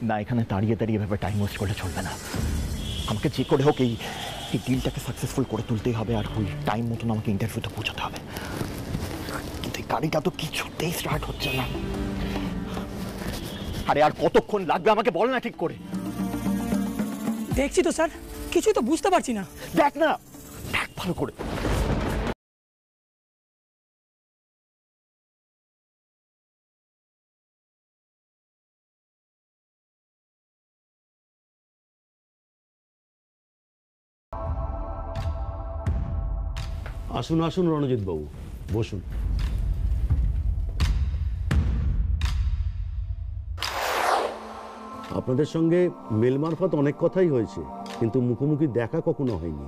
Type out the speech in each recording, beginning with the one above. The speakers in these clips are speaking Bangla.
না, এখানে দাঁড়িয়ে দাঁড়িয়ে এভাবে টাইম ওয়েস্ট করলে চলবে না। আমাকে যে করে হোক এই ডিলটাকে সাকসেসফুল করে তুলতেই হবে, আর ওই টাইম মতন আমাকে ইন্টারভিউতে পৌঁছাতে হবে। কিন্তু এই গাড়িটা তো কিছুতেই স্টার্ট হচ্ছে না। আরে আর কতক্ষণ লাগবে আমাকে বল না ঠিক করে। দেখছি তো স্যার, কিছুই তো বুঝতে পারছি না। দেখ না, দেখ ভালো করে। আসুন আসুন রণজিৎ বাবু, বসুন। আপনাদের সঙ্গে মেল মারফত অনেক কথাই হয়েছে, কিন্তু মুখোমুখি দেখা কখনো হয়নি।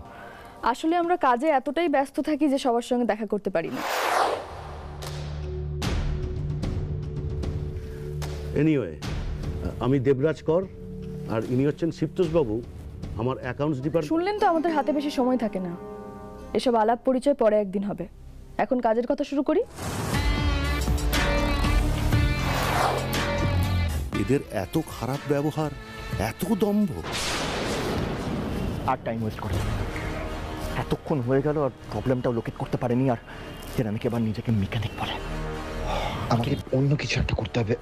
আসলে আমরা কাজে এতটাই ব্যস্ত থাকি যে সবার সঙ্গে দেখা করতে পারি না। এনিওয়ে, আমি দেবরাজ কর, আর ইনি হচ্ছেন শিবতোষ বাবু, আমার অ্যাকাউন্টস ডিপার্টমেন্ট। শুনলেন তো, আমাদের হাতে বেশি সময় থাকে না। এসব আলাপ পরিচয় পরে একদিন হবে, এখন কাজের কথা শুরু করি। এদের এত খারাপ ব্যবহার, এত দম্ভ। আর টাইম ওয়েস্ট করে এতক্ষণ হয়ে গেল আর প্রবলেমটাও লোকেট করতে পারেনি, আর এর আমাকে এবার নিজেকে মেকানিক বলে। আমাকে অন্য কিছু একটা করতে হবে।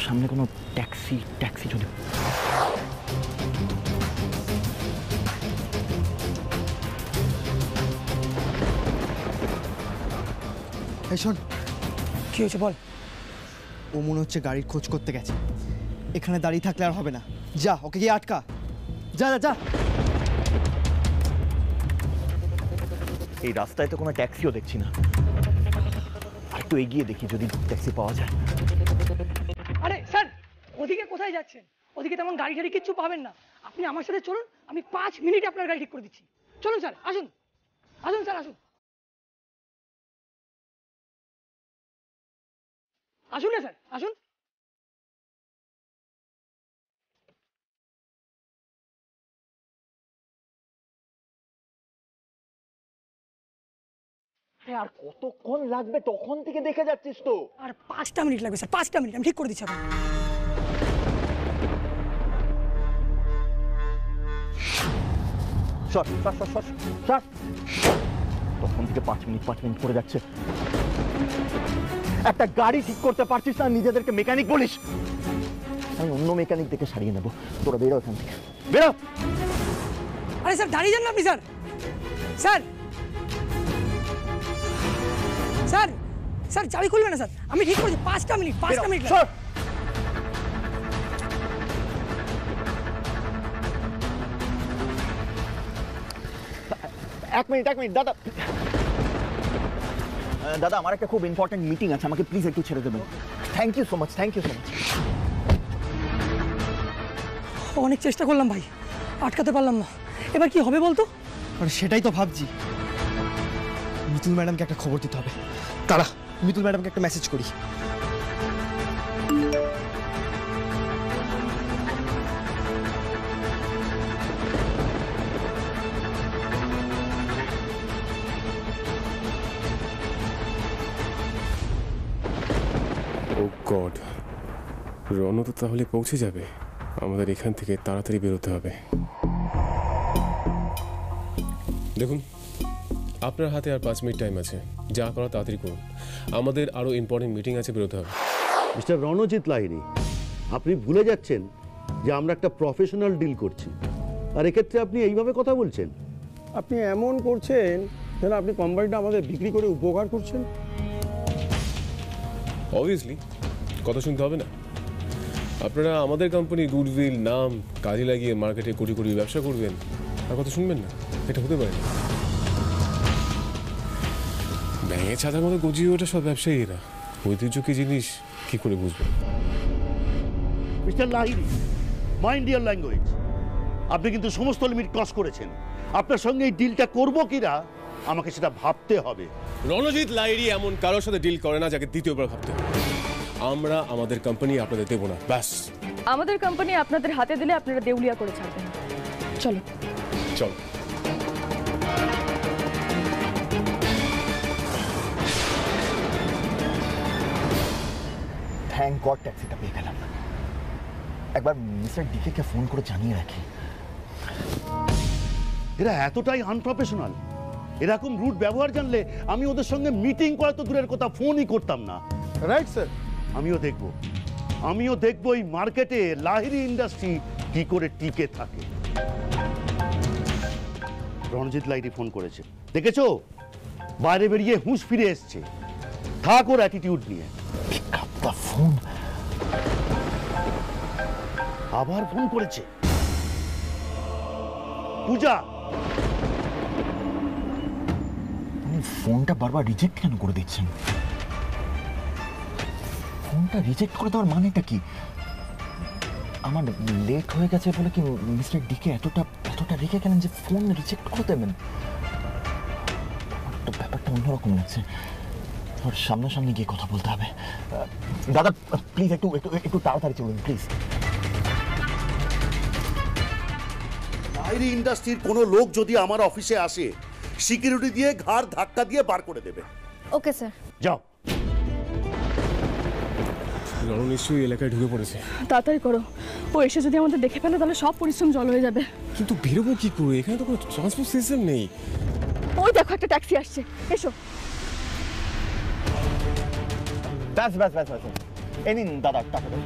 সামনে কোনো ট্যাক্সি যদি শোন, কি হয়েছে বল। ও মনে হচ্ছে গাড়ির খোঁজ করতে গেছে। এখানে দাঁড়িয়ে থাকলে আর হবে না, যা ওকে গিয়ে আটকা। যা যা যা। এই রাস্তায় তো কোনো ট্যাক্সিও দেখছি না, আর একটু এগিয়ে দেখি যদি ট্যাক্সি পাওয়া যায়। আরে স্যার, ওদিকে কোথায় যাচ্ছেন? ওদিকে তেমন গাড়ি টাড়ি কিচ্ছু পাবেন না। আপনি আমার সাথে চলুন, আমি 5 মিনিটে আপনার গাড়ি ঠিক করে দিচ্ছি। চলুন স্যার, আসুন আসুন স্যার, আসুন আসুন না স্যার, আসুন। আর কতক্ষণ লাগবে? তখন থেকে দেখে যাচ্ছিস তো। আর 5টা মিনিট লাগবে স্যার, 5টা মিনিট আমি ঠিক করে দিচ্ছি আপনার। তখন থেকে 5 মিনিট করে যাচ্ছে। একটা গাড়ি ঠিক করতে পারছিস না, নিজেদেরকে মেকানিক বলিস। আমি অন্য মেকানিক দেখে সারিয়ে নেবো, তোরা বেরো এখান থেকে, বেরো। আরে স্যার দাঁড়িয়ে যান না আপনি। স্যার স্যার স্যার স্যার চাবি খুলবে না স্যার, আমি ঠিক করেছি। 5টা মিনিট সর। এক মিনিট দাদা। দাদা, আমার একটা খুব ইম্পর্টেন্ট মিটিং আছে, আমাকে প্লিজ একটু ছেড়ে দেবেন। Thank you so much. অনেক চেষ্টা করলাম ভাই, আটকাতে পারলাম না। এবার কি হবে বলতো? আর সেটাই তো ভাবছি। মিতুল ম্যাডামকে একটা খবর দিতে হবে। তারা মিতুল ম্যাডামকে একটা মেসেজ করি। ও গড, রণ তো তাহলে পৌঁছে যাবে। আমাদের এখান থেকে তাড়াতাড়ি বেরোতে হবে। দেখুন, আপনার হাতে আর 5 মিনিট টাইম আছে, যা করা তাড়াতাড়ি করুন। আমাদের আরও ইম্পর্টেন্ট মিটিং আছে, বেরোতে হবে। মিস্টার রণজিৎ লাহিড়ী, আপনি ভুলে যাচ্ছেন যে আমরা একটা প্রফেশনাল ডিল করছি, আর এক্ষেত্রে আপনি এইভাবে কথা বলছেন। আপনি এমন করছেন যেন আপনি কোম্পানিটা আমাদের বিক্রি করে উপকার করছেন। অবভিয়াসলি কথা শুনতে হবে না? আপনারা আমাদের কোম্পানি গুডউইল নাম কাজে লাগিয়ে মার্কেটে কোটি কোটি ব্যবসা করবেন, আর কথা শুনবেন না? এটা হতে পারে না। ব্যাঙে ছাতার মতো গজিয়ে ওঠা সব ব্যবসায়ীরা ঐতিহ্য কি জিনিস কি করে বুঝবেন? Mister Lahiri, mind your language. আপনি কিন্তু সমস্ত লিমিট ক্রস করেছেন। আপনার সঙ্গে এই ডিলটা করবো কিনা আমাকে সেটা ভাবতে হবে। রণজিৎ লাহিড়ী এমন কারোর সাথে ডিল করে না যাকে দ্বিতীয়বার ভাবতে হবে। আমরা আমাদের কোম্পানি আপনাদের দেবো না, ব্যাস। আমাদের কোম্পানি আপনাদের হাতে দিলে আপনারা দেউলিয়া করে ছাড়বেন। চলো চলো। থ্যাংক গড ট্যাক্সিটা পেয়ে গেলাম। একবার মিস্টার ডিকে ফোন করে জানিয়ে রাখি। এরা এতটাই আনপ্রফেশনাল, এরকম রুট ব্যবহার জানলে আমি ওদের সঙ্গে মিটিং করা তো দূরের কথা, ফোনই করতাম না। Right sir. আমিও দেখবো এই মার্কেটে লাহিড়ী ইন্ডাস্ট্রি কি করে টিকে থাকে। রণজিৎ লাহিড়ী ফোন করেছে, দেখেছো? বাইরে বেরিয়ে হুঁশ ফিরে এসছে। থাক ওর অ্যাটিটিউড নিয়ে। ফোন আবার ফোন করেছে। পূজা, ফোনটা বারবার রিজেক্ট কেন করে দিচ্ছেন? ফোনটা রিজেক্ট করে দেওয়ার মানেটা কি? আমার লেট হয়ে গেছে বলে কি মিস্টার ডিকে এতটা রেখে গেলেন যে ফোন রিজেক্ট করে দেবেন? ব্যাপারটা অন্যরকম লাগছে। আর সামনাসামনি গিয়ে কথা বলতে হবে। দাদা প্লিজ একটু তাড়াতাড়ি চলুন প্লিজ। লাহিড়ী ইন্ডাস্ট্রির কোনো লোক যদি আমার অফিসে আসে, সিকিউরিটি দিয়ে ঘাড় ধাক্কা দিয়ে বার করে দেবে। Okay sir. যাও। রণ নিশ্চয়ই এলাকায় ঢুকে পড়েছে। তাড়াতাড়ি করো, ও এসে যদি আমাদের দেখে ফেলে তাহলে সব পরিশ্রম জল হয়ে যাবে। কিন্তু বেরোবো কি করে? এখানে তো কোনো ট্রান্সপোর্ট সিস্টেম নেই। ওই দেখো একটা ট্যাক্সি আসছে, এসো। ব্যাস এই নিন দাদা টাকা দাও।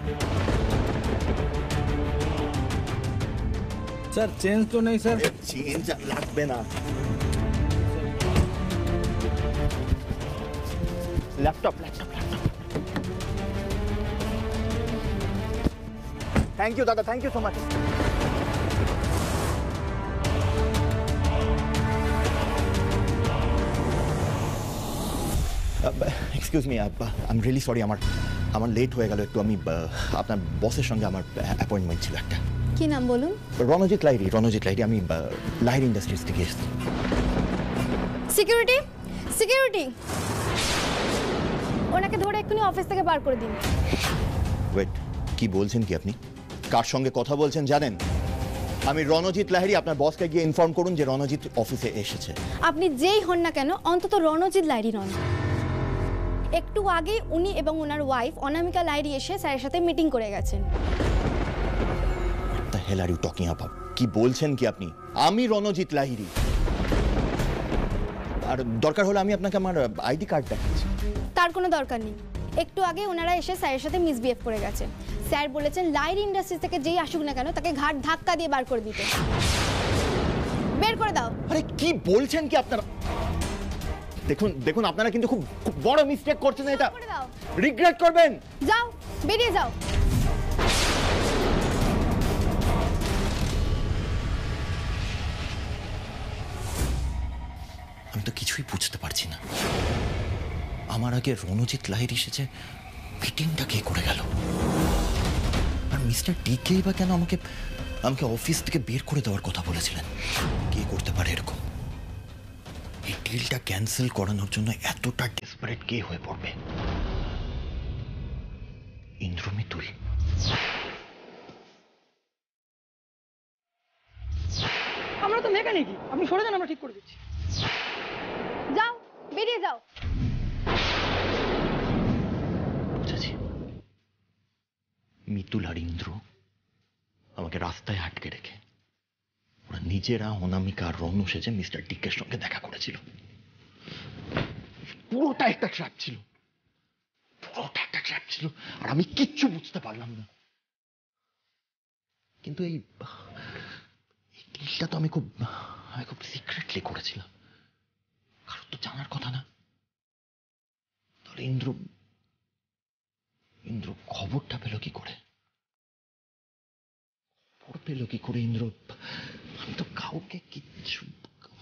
স্যার চেঞ্জ তো নেই স্যার। চেঞ্জ লাগবে না। ল্যাপটপ থ্যাংক ইউ দাদা, thank you so much. Excuse me, I am really sorry, আমার লেট হয়ে গেল একটু। আমি আপনার বসের সঙ্গে আমার অ্যাপয়েন্টমেন্ট ছিল একটা। কি নাম বলুন? রণজিৎ লাহিড়ী। আমি লাহিড়ী ইন্ডাস্ট্রিজ থেকে এসেছি। সিকিউরিটি, ওনাকে ধরে এক্ষুনি অফিস থেকে বার করে দিন। ওয়েট, কি বলছেন কি আপনি? কার সঙ্গে কথা বলছেন জানেন? আমি রণজিৎ লাহিড়ী। আপনার বসকে গিয়ে ইনফর্ম করুন যে রণজিৎ অফিসে এসেছে। আপনি যেই হন না কেন, অন্তত রণজিৎ লাহিড়ী নন। একটু আগে উনি এবং ওনার ওয়াইফ অনামিকা লাহিড়ী এসে স্যারের সাথে মিটিং করে গেছেন। What the hell are you talking about? কি বলছেন কি আপনি? আমি রণজিৎ লাহিড়ী। আর দরকার হলে আমি আপনাকে আমার আইডি কার্ড দেখাচ্ছি। তার কোনো দরকার নেই। একটু আগে ওনারা এসে স্যারের সাথে মিসবিহেভ করে গেছে। স্যার বলেছেন লাহিড়ী ইন্ডাস্ট্রি থেকে যেই আসুক না কেন তাকে ঘাট ধাক্কা দিয়ে বার করে দিতে। বের করে দাও। আরে কি বলছেন কি আপনারা? দেখুন আপনারা কিন্তু খুব বড় মিস্টেক করছেন। এটা রিগ্রেট করবেন। যাও, বেরিয়ে যাও। আমি তো কিছুই বুঝতে পারছি না। আমার আগে রণজিৎ লাহিড়ী এসেছে, মিটিংটা কে করে গেল? আর মিস্টার ডিকেই বা কেন আমাকে অফিস থেকে বের করে দেওয়ার কথা বলেছিলেন? কে করতে পারে এরকম? এই ডিলটা ক্যান্সেল করানোর জন্য এতটা ডেসপারেট কে হয়ে পড়বে? ইন্দ্রমিতুল। আমরা তো মেকানিকই, আপনি সরে যান, আমরা ঠিক করে দিচ্ছি। যাও, বেরিয়ে যাও। বুঝেছি। মিতুল আর ইন্দ্র আমাকে রাস্তায় আটকে রেখে ওরা নিজেরা অনামিকা আর রণু সেজে মিস্টার ডিকের সঙ্গে দেখা করেছিল। পুরোটা একটা ট্র্যাপ ছিল, আর আমি কিচ্ছু বুঝতে পারলাম না। কিন্তু এই ডিলটা তো আমি খুব সিক্রেটলি করেছিলাম, কারোর তো জানার কথা না। তাহলে ইন্দ্র খবরটা পেল কি করে? ইন্দ্র? আমি তো কাউকে কিচ্ছু,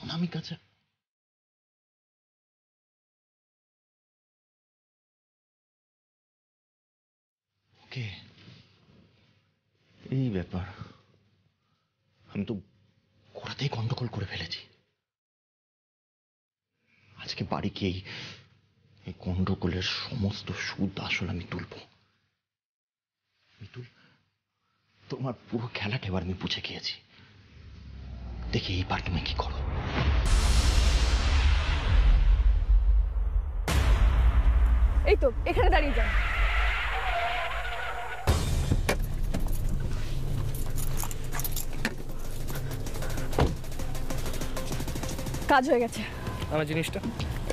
অনামিকা কাছে। ওকে, এই ব্যাপার। আমি তো গোড়াতেই গন্ডগোল করে ফেলেছি। আজকে বাড়ি গিয়েই এই গন্ডগোলের সমস্ত সুদ আসল আমি তুলব। মিতুল, তোমার পুরো খেলাটা এবার আমি বুঝে গিয়েছি। দেখি এইবার তুমি কি করো। এই তো এখানে দাঁড়িয়ে যান। কাজ হয়ে গেছে। আমার জিনিসটা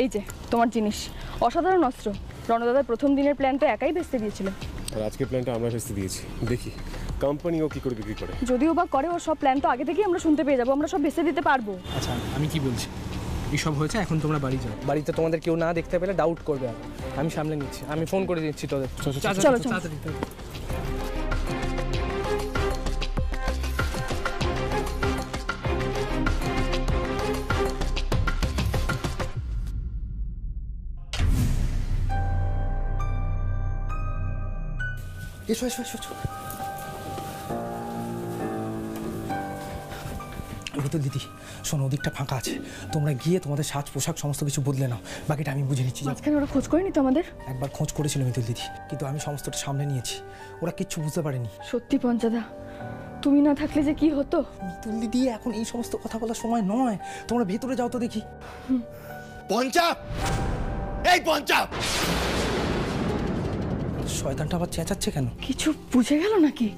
এই যে তোমার জিনিস, অসাধারণ অস্ত্র। রণদাদার প্রথম দিনের প্ল্যানটা একাই বেচতে দিয়েছিল, আর আজকের প্ল্যানটা আমরা ফেসতে দিয়েছি। দেখি কোম্পানিও কি করে বিক্রি করে। যদিও বা করে, ওর সব প্ল্যান তো আগে থেকেই আমরা শুনতে পেয়ে যাবো, আমরা সব বেচতে দিতে পারবো। আচ্ছা আমি কি বলছি, এইসব হয়েছে, এখন তোমরা বাড়ি যাও। বাড়িতে তোমাদের কেউ না দেখতে পেলে ডাউট করবে, আমি সামলে নিচ্ছি, আমি ফোন করে দিচ্ছি তোদের। চলো চলো। এসো এসো এসো এসো। মিতুল দিদি শোনো, ওদিকটা ফাঁকা আছে, তোমরা গিয়ে তোমাদের সাজ পোশাক সমস্ত কিছু বদলে নাও, বাকিটা আমি বুঝে নিচ্ছি। আজকে ওরা খোঁজ করেনি তো আমাদের? একবার খোঁজ করেছিল মিতুল দিদি, কিন্তু আমি সমস্তটা সামলে নিয়েছি, ওরা কিচ্ছু বুঝতে পারেনি। সত্যি পঞ্চাদা, তুমি না থাকলে যে কি হতো। মিতুল দিদি এখন এই সমস্ত কথা বলার সময় নয়, তোমরা ভেতরে যাও তো দেখি। পঞ্চাপ, এই পঞ্চাপ! শয়তানটা আবার চেঁচাচ্ছে কেন? কিছু বুঝে গেল নাকি?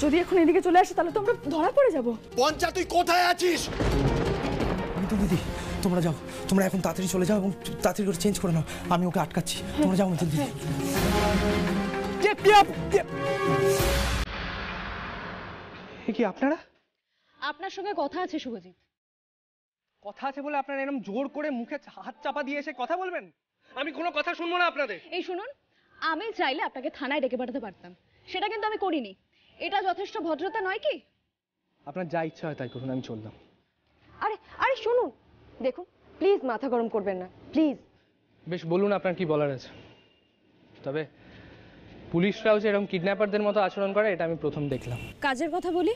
যদি এখন এদিকে চলে আসে তাহলে তো আমরা ধরা পড়ে যাব। পঞ্চা, তুই কোথায় আছিস? মিতুল দিদি তোমরা যাও, তোমরা এখন তাড়াতাড়ি চলে যাও এবং তাড়াতাড়ি করে চেঞ্জ করে নাও, আমি ওকে আটকাচ্ছি। তোমরা যাও মিতুল দিদি। কি আপনারা? আপনার সঙ্গে কথা আছে শুভজিৎ। কথা আছে বলে আপনারা এরকম জোর করে মুখে হাত চাপা দিয়ে এসে কথা বলবেন? আমি কোনো কথা শুনবো না আপনাদের। এই শুনুন, আমি চাইলে আপনাকে থানায় ডেকে পাঠাতে পারতাম, সেটা কিন্তু আমি করিনি। এটা যথেষ্ট ভদ্রতা নয় কি? আপনার যা ইচ্ছা হয় তাই করুন, আমি চললাম। আরে আরে শুনুন, দেখুন প্লিজ মাথা গরম করবেন না, প্লিজ। বেশ বলুন আপনার কি বলার আছে, তবে পুলিশরাও যে এরকম কিডন্যাপারদের মতো আচরণ করে এটা আমি প্রথম দেখলাম। কাজের কথা বলি,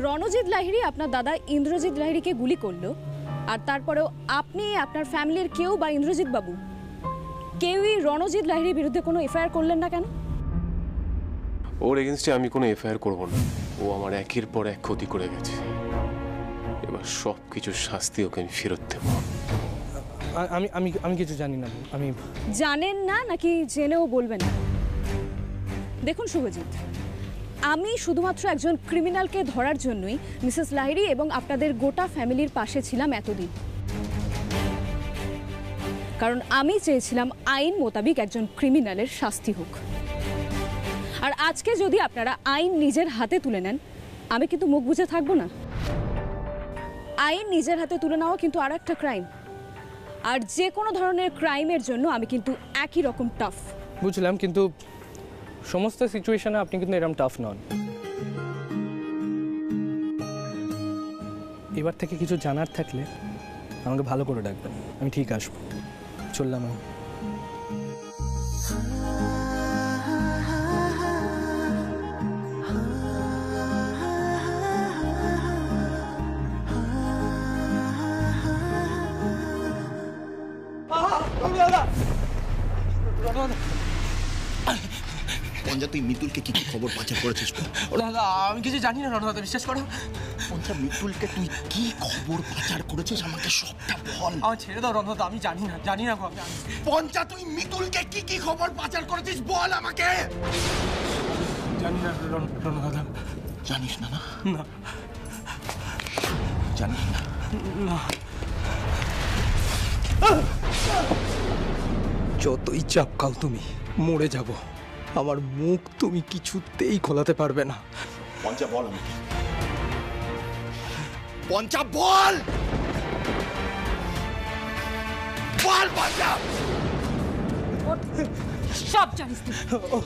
রণজিৎ লাহিড়ী আপনার দাদা ইন্দ্রজিৎ লাহিড়ীকে গুলি করলো, আর তারপরেও আপনি, আপনার ফ্যামিলির কেউ বা ইন্দ্রজিৎ বাবু কেউই রণজিৎ লাহিড়ীর বিরুদ্ধে কোনো এফআইআর করলেন না কেন? ওর এগেনস্টে আমি কোনো এফআইআর করব না। ও আমার একের পর এক ক্ষতি করে গেছে, এবার সব কিছুর শাস্তি ওকে আমি ফেরত দেবো। আমি আমি আমি কিছু জানি না। আমি জানেন না নাকি জেনেও বলবেন না? দেখুন শুভজিৎ, আমি শুধুমাত্র একজন ক্রিমিনালকে ধরার জন্যই মিসেস লাহিড়ী এবং আপনাদের গোটা ফ্যামিলির পাশে ছিলাম এতদিন, কারণ আমি চেয়েছিলাম আইন মোতাবেক একজন ক্রিমিনালের শাস্তি হোক। আর আজকে যদি আপনারা আইন নিজের হাতে তুলে নেন, আমি কিন্তু মুখ বুজে থাকবো না। আইন নিজের হাতে তুলে নেওয়া কিন্তু আর একটা ক্রাইম, আর যে কোনো ধরনের ক্রাইমের জন্য আমি কিন্তু একই রকম টাফ। বুঝলাম, কিন্তু সমস্ত সিচুয়েশনে আপনি কিন্তু এরকম টাফ নন। এবার থেকে কিছু জানার থাকলে আমাকে ভালো করে ডাকবেন, আমি ঠিক আসবো। চললাম আমি। পঞ্চা, তুই মিতুলকে কি কি খবর পাচার করেছিস? দাদা আমি কিছু জানি না দাদা, বিশ্বাস করো। পঞ্চা, মিতুলকে তুই কি খবর পাচার করেছিস আমাকে সবটা বল। আমার ছেড়ে দাও রণদাদা, আমি জানি না, জানি না। পঞ্চা, তুই মিতুলকে কি কি খবর পাচার করেছিস বল আমাকে। জানি না রণদাদা। জানিস না? না না জানিস না? না। যতই চাপকাও তুমি, মরে যাব, আমার মুখ তুমি কিছুতেই খোলাতে পারবে না। পঞ্চা বল আমাকে, পঞ্চা বল, বল পঞ্চা। সব জানিস তুই,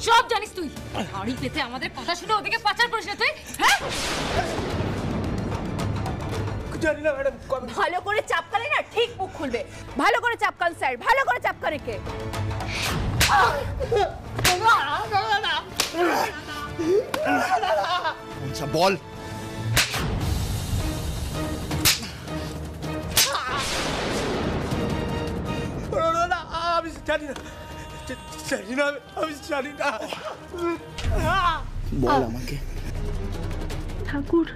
সব জানিস তুই। হাড়ি পেতে আমাদের কথা শুনে ওদিকে পাচার করিস না তুই, হ্যাঁ? জানি না ম্যাডাম। ভালো করে চাপকালে না ঠিক মুখ খুলবে। ভালো করে চাপকান স্যার, ভালো করে চাপকান একে। পঞ্চা বল। আমি জানি না, জানি না, আমি জানি না। বল আমাকে। ঠাকুর,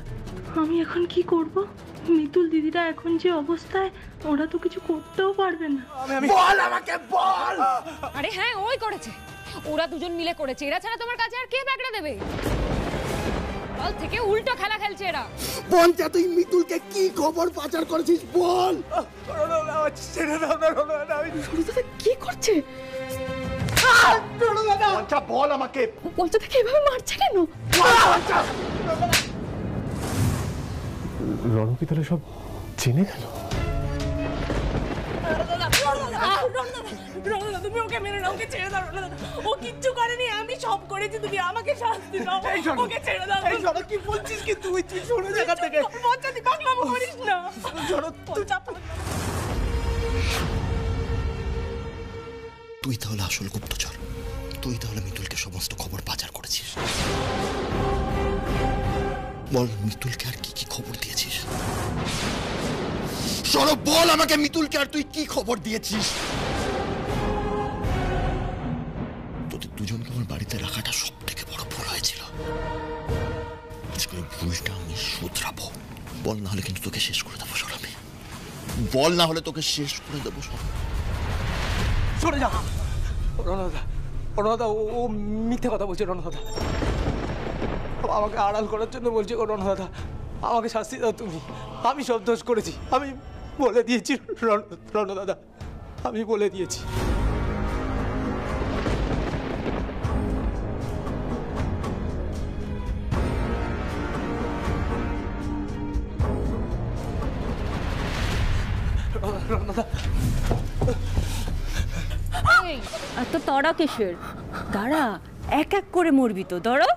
আমি এখন কি করব? মিতুল দিদিরা এখন যে অবস্থায়, ওরা তো কিছু করতেও পারবে না। বল আমাকে, বল। আরে হ্যাঁ, ওই করেছে, ওরা দুজন মিলে করেছে। এরা ছাড়া তোমার কাছে আর কে ব্যাগটা দেবে? সকাল থেকে উল্টো খেলা খেলছে এরা। পঞ্চা, তুই মিতুলকে কি খবর পাচার করেছিস বল। কি করছে পঞ্চা বল আমাকে। পঞ্চা থেকে এভাবে মারছে কেন? রণ কি তাহলে সব জেনে গেল? তুমি ওকে মেরে নাও, ওকে ছেড়ে দাও। ও কিচ্ছু করেনি, আমি সব করেছি, তুমি আমাকে শাস্তি দাও। ওকে ছেড়ে দাও। এই শোনো, কি বলছিস কি তুই? তুই শোনো জায়গা থেকে। পঞ্চা, তুই পাগলামো করিস না। শোনো, তুই তাহলে আসল গুপ্তচর, তুই তাহলে মিতুলকে সমস্ত খবর পাচার করেছিস। বল মিতুলকে আর কি কি খবর দিয়েছিস? সৌরভ বল আমাকে, মিতুলকে আর তুই কি খবর দিয়েছিস? তোদের দুজনকে আমার বাড়িতে রাখাটা সব থেকে বড় ভুল হয়েছিল। আজকে ভুলটা আমি শুধরাবো। বল না হলে কিন্তু তোকে শেষ করে দেবো সৌরভ। বল না হলে তোকে শেষ করে দেবো সৌরভ। সরে যা রণদা। রণদা ও মিথ্যে কথা বলছে। রণদাদা আমাকে আড়াল করার জন্য বলছে। ও রণদাদা, আমাকে শাস্তি দাও তুমি। আমি সব দোষ করেছি, আমি বলে দিয়েছি। রণদাদা, আমি বলে দিয়েছি। এত তড়া কিসের? দাঁড়া, এক এক করে মরবি তো। দাঁড়া,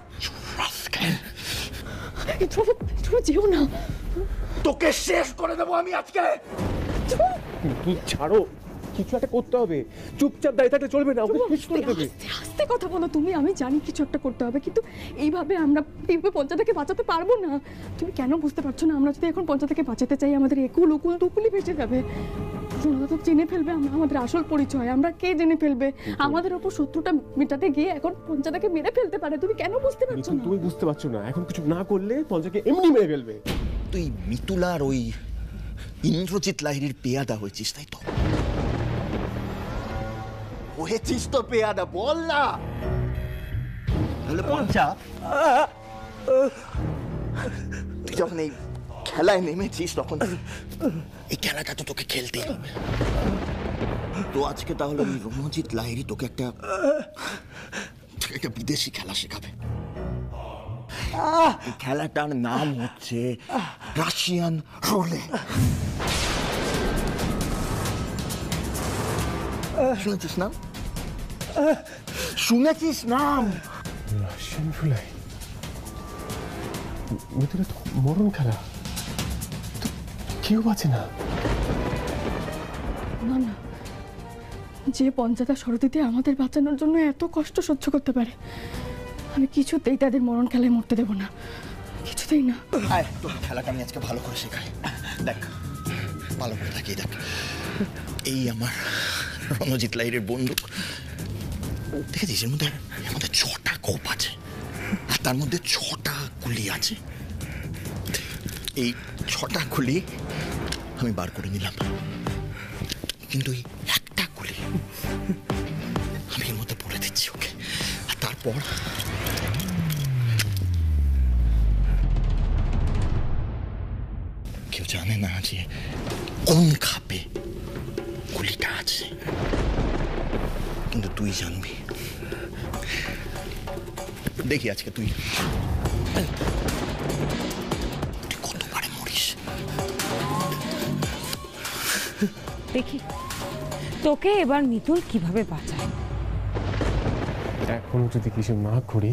যেও না, তোকে শেষ করে দেবো আমি আজকে। তুই ছাড়ো, কিছু একটা করতে হবে। চুপচাপ দাঁড়িয়ে থাকলে চলবে না, ওকে শেষ করে দেবে। আস্তে কথা বলো তুমি। আমি জানি কিছু একটা করতে হবে, কিন্তু এইভাবে পঞ্চায়েতকে বাঁচাতে পারবো না। তুমি কেন বুঝতে পারছো না? আমরা যদি এখন পঞ্চায়েতকে বাঁচাতে চাই, আমাদের একুল উকুল দুকুলি ভেসে যাবে। জনতা তো জেনে ফেলবে আমাদের আসল পরিচয়। আমরা কে জেনে ফেলবে? আমাদের ওপর শত্রুটা মেটাতে গিয়ে এখন পঞ্চায়েতকে মেরে ফেলতে পারে। তুমি কেন বুঝতে পারছো না? তুমি বুঝতে পারছো না, এখন কিছু না করলে পঞ্চাকে এমনি মেরে ফেলবে। তুই মিতুলার ওই ইন্দ্রজিৎ লাহিড়ীর পেয়াদা হয়েছিস, তাই তো? হয়েছিস তো পেয়াদা, বল না। তাহলে পঞ্চা, তুই যখন এই খেলায় নেমেছিস তখন এই খেলাটা তো তোকে খেলতেই হবে। তো আজকে তাহলে ওই রণজিৎ লাহিড়ী তোকে একটা বিদেশি খেলা শেখাবে। এই খেলাটার নাম হচ্ছে রাশিয়ান রোলে। শুনেছিস নাম? শুনেছিস নাম? রাশিয়ান রুলে ভিতরে তো মরণ খেলা, কেউ বাঁচে না। না না, যে পঞ্চায়েত সরতিতে আমাদের বাঁচানোর জন্য এত কষ্ট সহ্য করতে পারে, আমি কিছুতেই তাদের মরণ খেলায় মরতে দেবো না, কিছুতেই না। তোর খেলাটা আমি আজকে ভালো করে শেখাই। দেখ, ভালো করে তাকিয়ে দেখ। এই আমার রণজিৎ লাহিড়ীর বন্দুক দেখেছিস? এর মধ্যে 6টা কোপ আছে, আর তার মধ্যে 6টা গুলি আছে। এই 6টা গুলি আমি বার করে নিলাম, কিন্তু এই একটা গুলি আমি এর মধ্যে পড়ে দিচ্ছি ওকে। আর তারপর কেউ জানে না যে কোন খাপে গুলিটা আছে, কিন্তু তুই জানবি। দেখি আজকে তুই কতবারে মরিস। দেখি তোকে এবার মিতুল কিভাবে বাঁচায়। এখনো যদি কিছু না করি,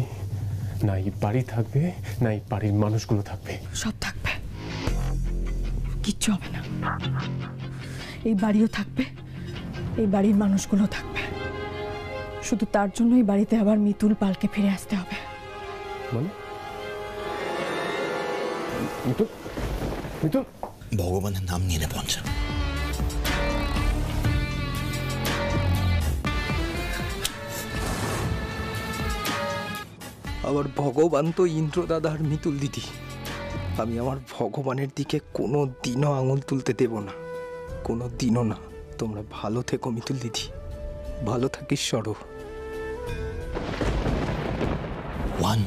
না এই বাড়ি থাকবে, না এই বাড়ির মানুষগুলো থাকবে। সব থাকবে, কিচ্ছু হবে না। এই বাড়িও থাকবে, এই বাড়ির মানুষগুলো থাকবে। শুধু তার জন্য এই বাড়িতে আবার মিতুল পালকে ফিরে আসতে হবে। মানে মিতুল, মিতুল ভগবানের নাম নিয়ে নে পঞ্চা। আমার ভগবান তো ইন্দ্র দাদা আর মিতুল দিদি। আমি আমার ভগবানের দিকে কোনো দিনও আঙুল তুলতে দেব না, কোনো দিনও না। তোমরা ভালো থেকো মিতুল দিদি, ভালো থাকিস সরো। 1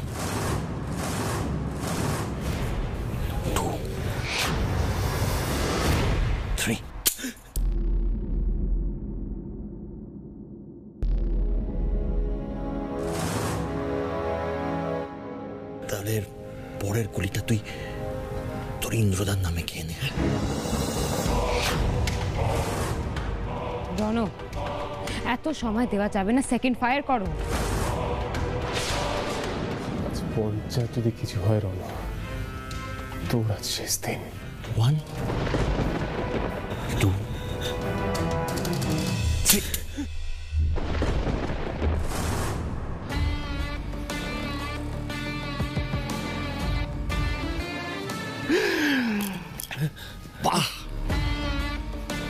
তাহলে পরের গুলিটা তুই তোর ইন্দ্রদার নামে খেয়ে নে। রণ, এত সময় দেওয়া যাবে না, সেকেন্ড ফায়ার করো। আজ পঞ্চায়েত যদি কিছু হয় রণ, তোর আজ শেষ দিন। 1 2 3 বাহ,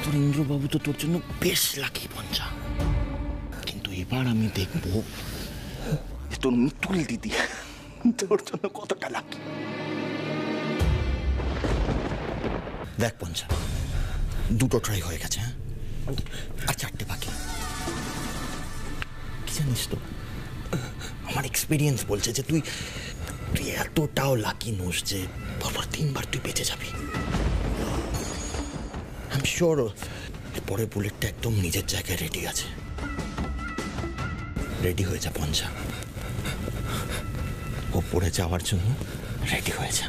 তোর ইন্দ্রবাবু তো তোর জন্য বেশ লাকি পঞ্চা। কিন্তু এবার আমি দেখবো তোর মিতুল দিদি তোর জন্য কতটা লাকি। দেখ পঞ্চা, 2টো ট্রাই হয়ে গেছে, হ্যাঁ, আর 4টে বাকি। কি জানিস তো, আমার এক্সপিরিয়েন্স বলছে যে তুই এতটাও লাকি নোস যে পরপর 3বার তুই বেঁচে যাবি। আই এম শিওর পরের বুলেটটা একদম নিজের জায়গায় রেডি আছে। রেডি হয়ে যা পঞ্চা, ও পড়ে যাওয়ার জন্য রেডি হয়ে যা।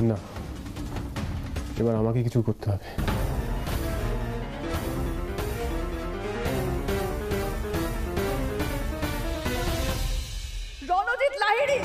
না, এবার আমাকে কিছু করতে হবে। রণজিৎ লাহিড়ী,